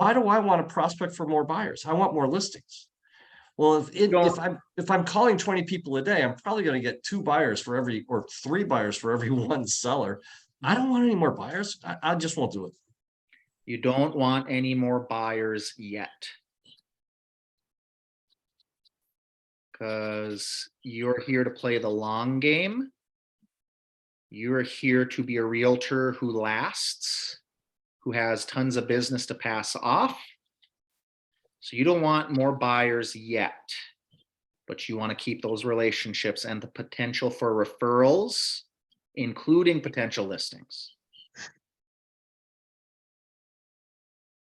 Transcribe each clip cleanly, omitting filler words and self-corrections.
Why do I want to prospect for more buyers? I want more listings. Well, if I'm calling 20 people a day, I'm probably going to get 2 buyers for every, or 3 buyers for every 1 seller. I don't want any more buyers. I just won't do it. You don't want any more buyers yet, because you're here to play the long game. You're here to be a realtor who lasts, who has tons of business to pass off. So you don't want more buyers yet, but you want to keep those relationships and the potential for referrals, including potential listings.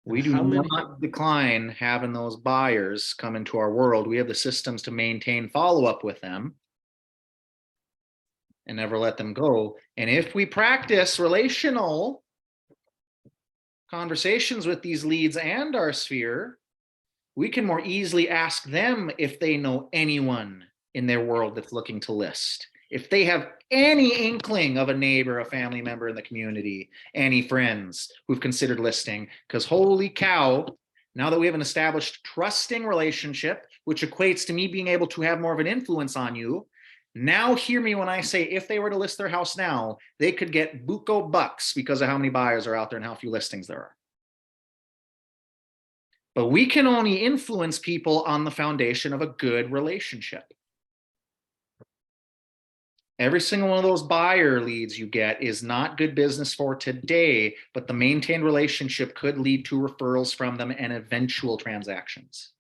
We do not decline having those buyers come into our world. We have the systems to maintain follow-up with them and never let them go. And if we practice relational conversations with these leads and our sphere, we can more easily ask them if they know anyone in their world that's looking to list. If they have any inkling of a neighbor, a family member in the community, any friends who've considered listing, because holy cow, now that we have an established trusting relationship, which equates to me being able to have more of an influence on you, now hear me when I say if they were to list their house now, they could get buco bucks because of how many buyers are out there and how few listings there are. But we can only influence people on the foundation of a good relationship. Every single one of those buyer leads you get is not good business for today, but the maintained relationship could lead to referrals from them and eventual transactions.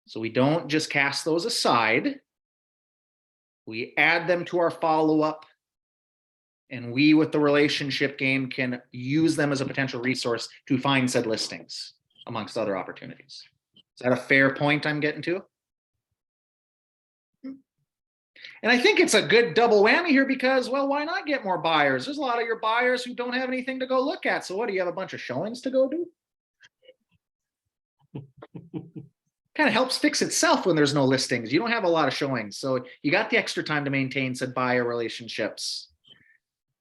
So we don't just cast those aside. We add them to our follow-up, and we, with the relationship game, can use them as a potential resource to find said listings, amongst other opportunities. Is that a fair point I'm getting to? And I think it's a good double whammy here because, well, why not get more buyers? There's a lot of your buyers who don't have anything to go look at. So what, do you have a bunch of showings to go do? Kind of helps fix itself when there's no listings. You don't have a lot of showings. So you got the extra time to maintain said buyer relationships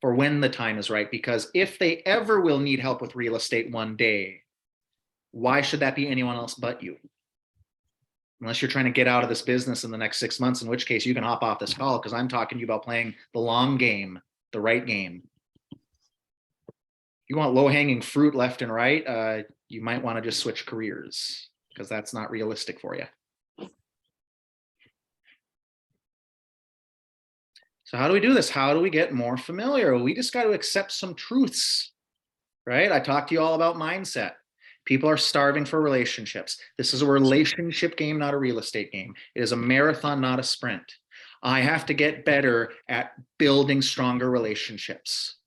for when the time is right. Because if they ever will need help with real estate one day, why should that be anyone else but you? Unless you're trying to get out of this business in the next 6 months, in which case you can hop off this call because I'm talking to you about playing the long game, the right game. You want low-hanging fruit left and right, you might want to just switch careers because that's not realistic for you. So how do we do this? How do we get more familiar? We just got to accept some truths, right? I talked to you all about mindset. People are starving for relationships. This is a relationship game, not a real estate game. It is a marathon, not a sprint. I have to get better at building stronger relationships.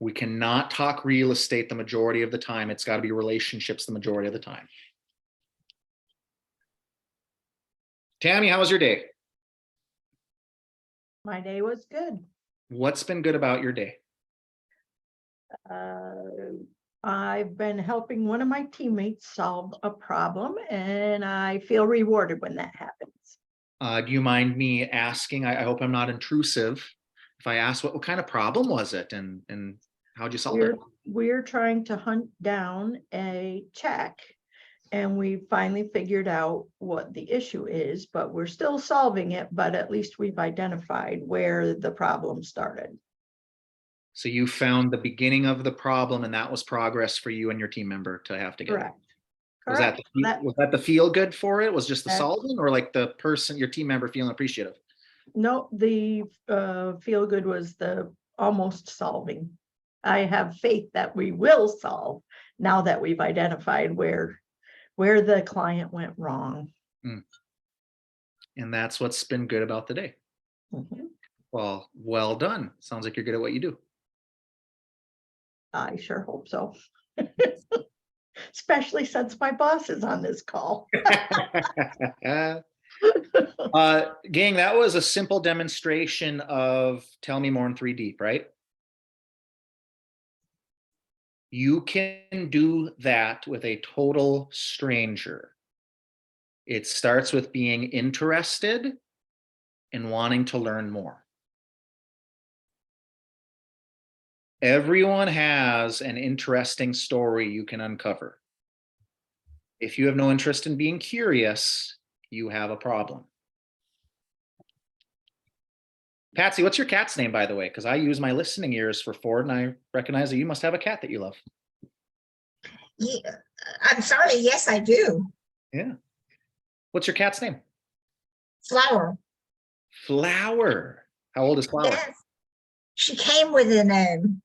We cannot talk real estate the majority of the time. It's got to be relationships the majority of the time. Tammy, how was your day? My day was good. What's been good about your day? I've been helping one of my teammates solve a problem, and I feel rewarded when that happens. Do you mind me asking? I hope I'm not intrusive. If I ask what kind of problem was it, and how'd you solve it? We're trying to hunt down a check, and we finally figured out what the issue is, but we're still solving it, but at least we've identified where the problem started. So you found the beginning of the problem, and that was progress for you and your team member to have to get. Correct. Was that the feel good for it? Was just the solving, or like the person, your team member, feeling appreciative? No, the feel good was the almost solving. I have faith that we will solve now that we've identified where the client went wrong. And that's what's been good about the day. Well done. Sounds like you're good at what you do. I sure hope so. Especially since my boss is on this call. Gang, that was a simple demonstration of tell me more in 3 deep, right? You can do that with a total stranger. It starts with being interested and wanting to learn more. Everyone has an interesting story you can uncover. If you have no interest in being curious, you have a problem. Patsy, what's your cat's name, by the way? Because I use my listening ears for Ford, and I recognize that you must have a cat that you love. Yeah, I'm sorry. Yes, I do. Yeah. What's your cat's name? Flower. Flower. How old is Flower? Yes. She came with a name.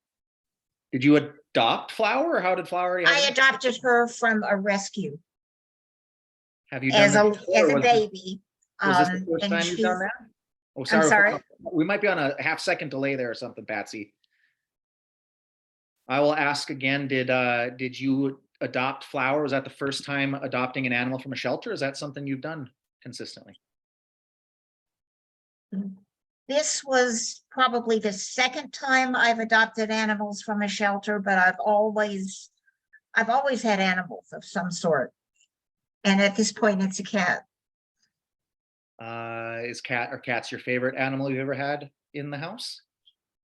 Did you adopt Flower, or how did Flower already have I a name? adopted her from a rescue Have you done as that a before, or was baby. this the first And time you've done that? Oh, I'm sorry. We might be on a half-second delay there or something, Patsy. I will ask again, did you adopt Flower? Was that the first time adopting an animal from a shelter? Is that something you've done consistently? This was probably the second time I've adopted animals from a shelter, but I've always had animals of some sort. And at this point, it's a cat. Are cats your favorite animal you've ever had in the house?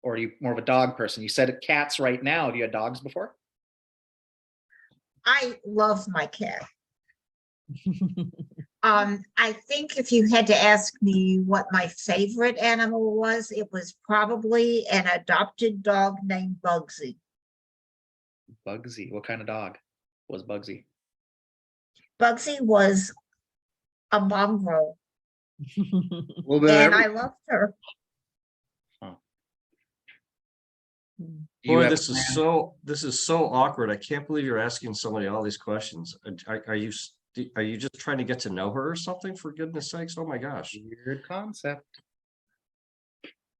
Or are you more of a dog person? You said cats right now. Have you had dogs before? I love my cat. I think if you had to ask me what my favorite animal was, it was probably an adopted dog named Bugsy. Bugsy. What kind of dog was Bugsy? Bugsy was a mongrel, Well, and I loved her. Boy, this is so awkward. I can't believe you're asking somebody all these questions. Are you just trying to get to know her or something, for goodness sakes? Oh my gosh. Weird concept.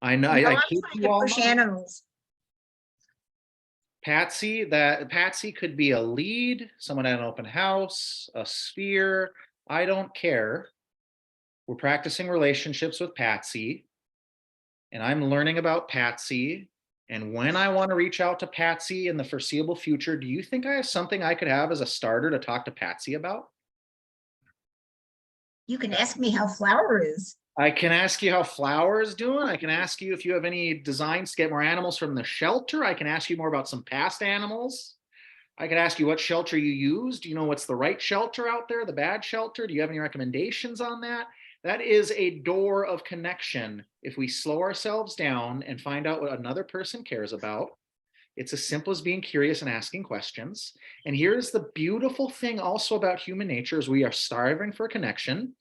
I know. No, I I'm keep trying you to all push know. animals. Patsy could be a lead, someone at an open house, a sphere. I don't care. We're practicing relationships with Patsy, and I'm learning about Patsy. And when I want to reach out to Patsy in the foreseeable future, do you think I have something I could have as a starter to talk to Patsy about? You can ask me how Flower is. I can ask you how Flower is doing. I can ask you if you have any designs to get more animals from the shelter. I can ask you more about some past animals. I can ask you what shelter you use. Do you know what's the right shelter out there, the bad shelter? Do you have any recommendations on that? That is a door of connection. If we slow ourselves down and find out what another person cares about, it's as simple as being curious and asking questions. And here's the beautiful thing also about human nature is we are starving for connection.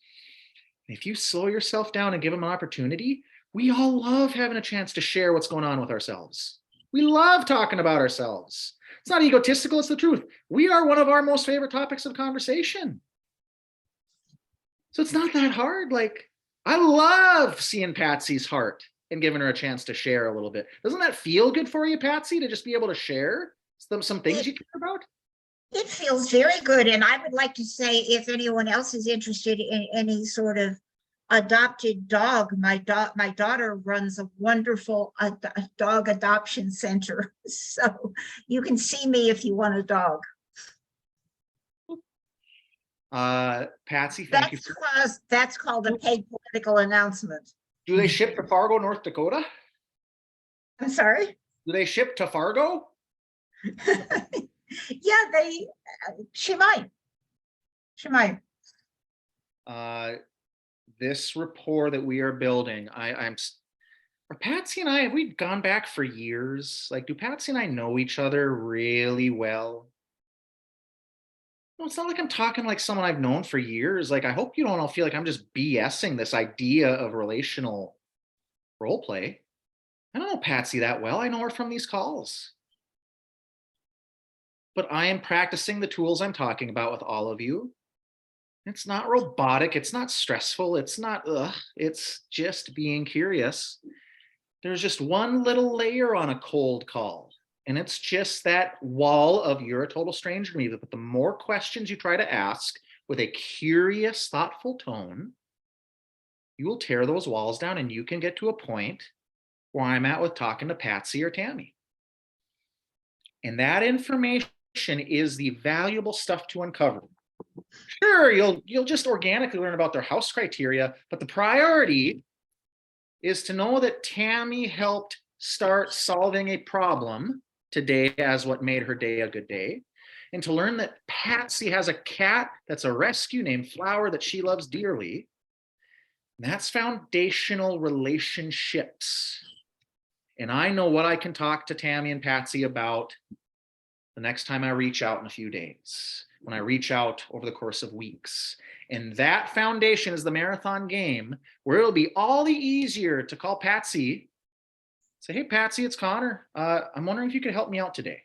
If you slow yourself down and give them an opportunity, we all love having a chance to share what's going on with ourselves. We love talking about ourselves. It's not egotistical, it's the truth. We are one of our most favorite topics of conversation. So it's not that hard. Like, I love seeing Patsy's heart and giving her a chance to share a little bit. Doesn't that feel good for you, Patsy, to just be able to share some things you care about? It feels very good. And I would like to say, if anyone else is interested in any sort of adopted dog, my daughter runs a wonderful dog adoption center. So you can see me if you want a dog. Patsy, thank you. That's called a paid political announcement. Do they ship to Fargo, North Dakota? I'm sorry? Do they ship to Fargo? Yeah, she might. This rapport that we are building, are Patsy and I, have we gone back for years? Like, do Patsy and I know each other really well? No, it's not like I'm talking like someone I've known for years. Like, I hope you don't all feel like I'm just BSing this idea of relational role play. I don't know Patsy that well. I know her from these calls. But I am practicing the tools I'm talking about with all of you. It's not robotic. It's not stressful. It's not, it's just being curious. There's just one little layer on a cold call. And it's just that wall of you're a total stranger to me. But the more questions you try to ask with a curious, thoughtful tone, you will tear those walls down and you can get to a point where I'm at with talking to Patsy or Tammy. And that information is the valuable stuff to uncover. Sure, you'll just organically learn about their house criteria, but the priority is to know that Tammy helped start solving a problem today as what made her day a good day, and to learn that Patsy has a cat that's a rescue named Flower that she loves dearly. And that's foundational relationships. And I know what I can talk to Tammy and Patsy about the next time I reach out in a few days, when I reach out over the course of weeks. And that foundation is the marathon game, where it'll be all the easier to call Patsy, say, hey, Patsy, it's Connor. I'm wondering if you could help me out today.